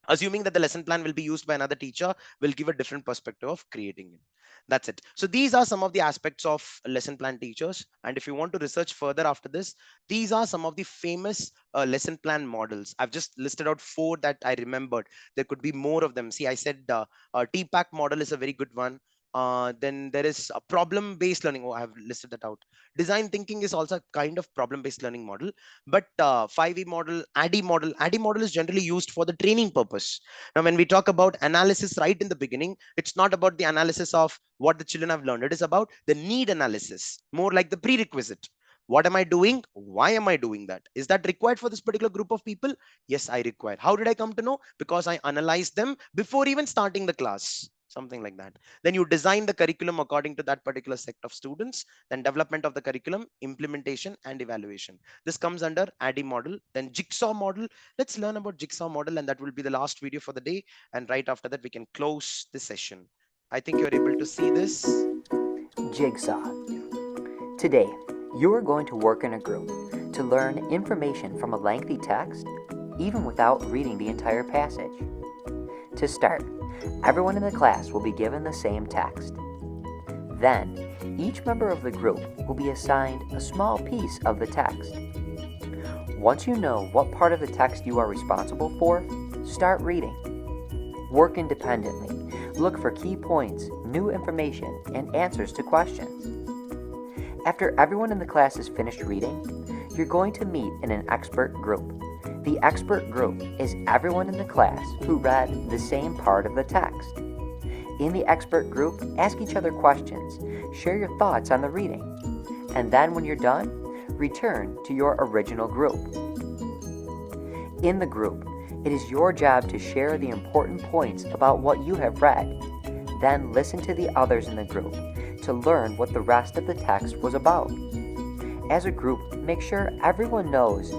Assuming that the lesson plan will be used by another teacher will give a different perspective of creating it. That's it. So these are some of the aspects of lesson plan teachers, and if you want to research further after this, these are some of the famous lesson plan models. I've just listed out 4 that I remembered. There could be more of them. See, I said TPAC model is a very good one. Then there is a problem based learning. Oh, I have listed that out. Design thinking is also a kind of problem based learning model. But 5e model, ADDIE model is generally used for the training purpose. Now, when we talk about analysis right in the beginning, it's not about the analysis of what the children have learned. It is about the need analysis, more like the prerequisite. What am I doing? Why am I doing that? Is that required for this particular group of people? Yes, I require. How did I come to know? Because I analyzed them before even starting the class. Something like that. Then you design the curriculum according to that particular set of students. Then development of the curriculum, implementation, and evaluation. This comes under ADDIE model. Then Jigsaw model. Let's learn about Jigsaw model, and that will be the last video for the day. And right after that, we can close the session. I think you're able to see this. Jigsaw. Today, you are going to work in a group to learn information from a lengthy text, even without reading the entire passage. To start, everyone in the class will be given the same text. Then, each member of the group will be assigned a small piece of the text. Once you know what part of the text you are responsible for, start reading. Work independently. Look for key points, new information, and answers to questions. After everyone in the class is finished reading, you're going to meet in an expert group. The expert group is everyone in the class who read the same part of the text. In the expert group, ask each other questions, share your thoughts on the reading, and then when you're done, return to your original group. In the group, it is your job to share the important points about what you have read. Then listen to the others in the group to learn what the rest of the text was about. As a group, make sure everyone knows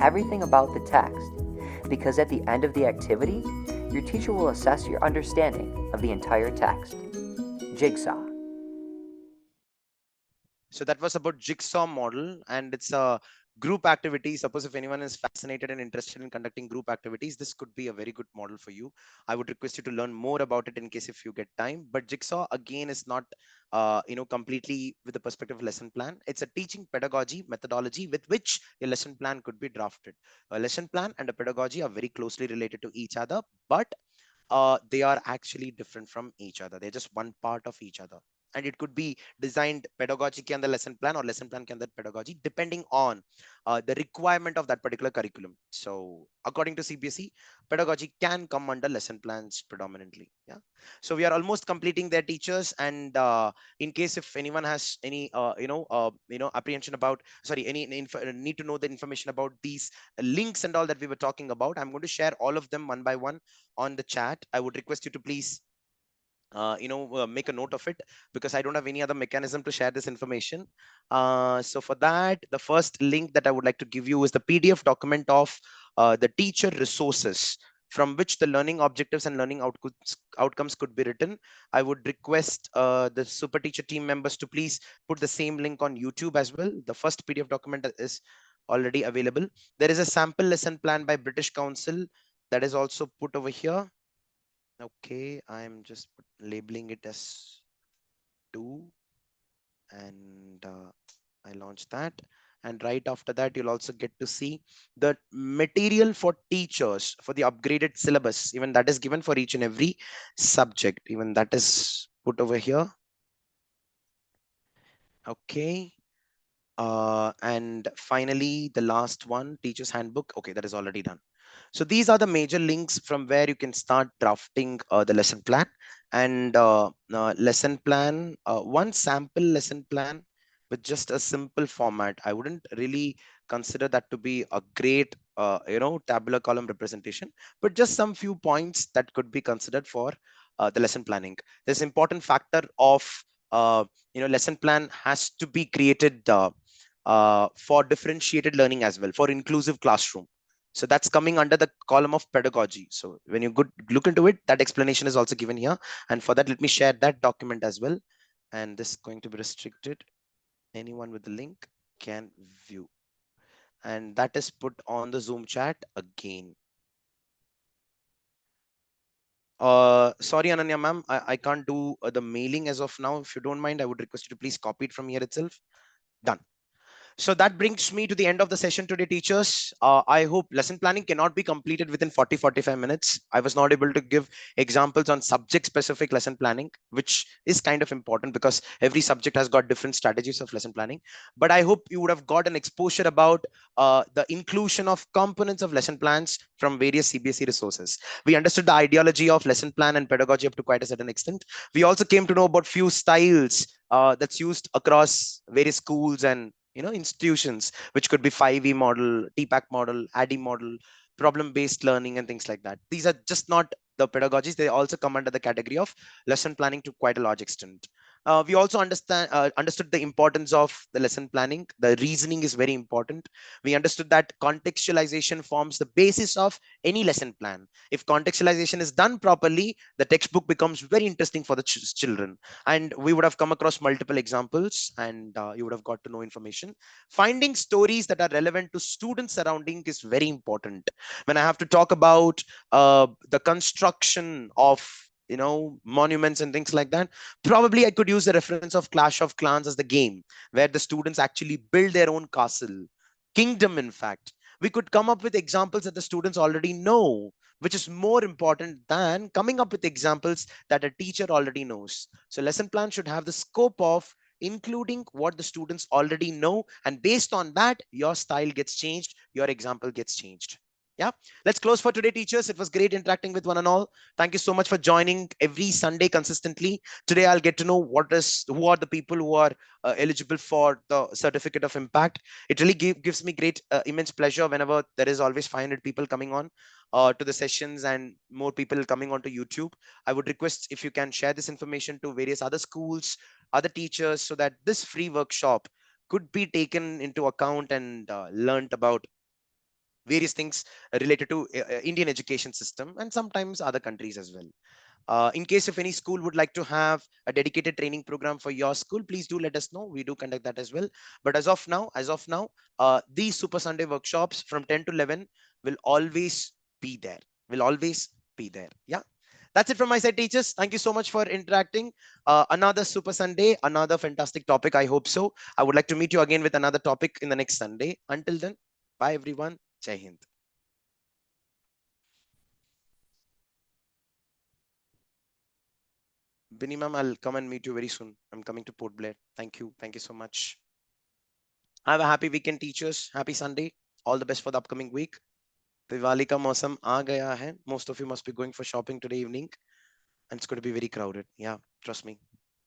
everything about the text, because at the end of the activity, your teacher will assess your understanding of the entire text. Jigsaw. So that was about Jigsaw model, and it's a group activity. Suppose if anyone is fascinated and interested in conducting group activities, this could be a very good model for you. I would request you to learn more about it in case if you get time. But Jigsaw again is not completely with the perspective of lesson plan. It's a teaching pedagogy methodology with which a lesson plan could be drafted. A lesson plan and a pedagogy are very closely related to each other, but they are actually different from each other. They're just one part of each other. And it could be designed pedagogy can the lesson plan, or lesson plan can the pedagogy, depending on the requirement of that particular curriculum. So according to CBSE, pedagogy can come under lesson plans predominantly. Yeah. So we are almost completing their teachers, and in case if anyone has any apprehension about, sorry, any need to know the information about these links and all that we were talking about, I'm going to share all of them one by one on the chat. I would request you to please make a note of it, because I don't have any other mechanism to share this information. So for that, the first link that I would like to give you is the PDF document of the teacher resources from which the learning objectives and learning outcomes could be written. I would request the super teacher team members to please put the same link on YouTube as well. The first PDF document is already available. There is a sample lesson plan by British Council that is also put over here. Okay, I'm just labeling it as 2, and I launched that. And right after that, you'll also get to see the material for teachers for the upgraded syllabus. Even that is given for each and every subject. Even that is put over here. Okay. And finally, the last one, teacher's handbook. Okay, that is already done. So these are the major links from where you can start drafting the lesson plan. And lesson plan, one sample lesson plan with just a simple format. I wouldn't really consider that to be a great, tabular column representation, but just some few points that could be considered for the lesson planning. This important factor of lesson plan has to be created for differentiated learning as well, for inclusive classroom. So that's coming under the column of pedagogy. So when you look into it, that explanation is also given here. And for that, let me share that document as well. And this is going to be restricted. Anyone with the link can view. And that is put on the Zoom chat again. Sorry, Ananya ma'am, I can't do the mailing as of now. If you don't mind, I would request you to please copy it from here itself. Done. So that brings me to the end of the session today, teachers. I hope lesson planning cannot be completed within 40-45 minutes. I was not able to give examples on subject specific lesson planning, which is kind of important because every subject has got different strategies of lesson planning. But I hope you would have got an exposure about the inclusion of components of lesson plans from various CBSE resources. We understood the ideology of lesson plan and pedagogy up to quite a certain extent. We also came to know about few styles that's used across various schools and institutions, which could be 5e model, TPAC model, ADDIE model, problem based learning, and things like that. These are just not the pedagogies, they also come under the category of lesson planning to quite a large extent. We also understood the importance of the lesson planning. The reasoning is very important. We understood that contextualization forms the basis of any lesson plan. If contextualization is done properly, the textbook becomes very interesting for the children. And we would have come across multiple examples, and you would have got to know information. Finding stories that are relevant to students surrounding is very important. When I have to talk about the construction of monuments and things like that, probably I could use the reference of Clash of Clans as the game where the students actually build their own castle, kingdom. In fact, we could come up with examples that the students already know, which is more important than coming up with examples that a teacher already knows. So lesson plan should have the scope of including what the students already know, and based on that, your style gets changed, your example gets changed. Yeah, let's close for today, teachers. It was great interacting with one and all. Thank you so much for joining every Sunday consistently. Today I'll get to know who are the people who are eligible for the certificate of impact. It really gives me great immense pleasure whenever there is always 500 people coming on to the sessions and more people coming onto YouTube. I would request if you can share this information to various other schools, other teachers, so that this free workshop could be taken into account and learned about various things related to Indian education system and sometimes other countries as well. In case if any school would like to have a dedicated training program for your school, please do let us know. We do conduct that as well. But as of now, these Super Sunday workshops from 10 to 11 will always be there. Will always be there. Yeah. That's it from my side, teachers. Thank you so much for interacting. Another Super Sunday, another fantastic topic. I hope so. I would like to meet you again with another topic in the next Sunday. Until then, bye everyone. Jai Hind. Binny ma'am, I'll come and meet you very soon. I'm coming to Port Blair. Thank you. Thank you so much. Have a happy weekend, teachers. Happy Sunday. All the best for the upcoming week. Diwali ka mausam aa gaya hai. Most of you must be going for shopping today evening, and it's going to be very crowded. Yeah, trust me.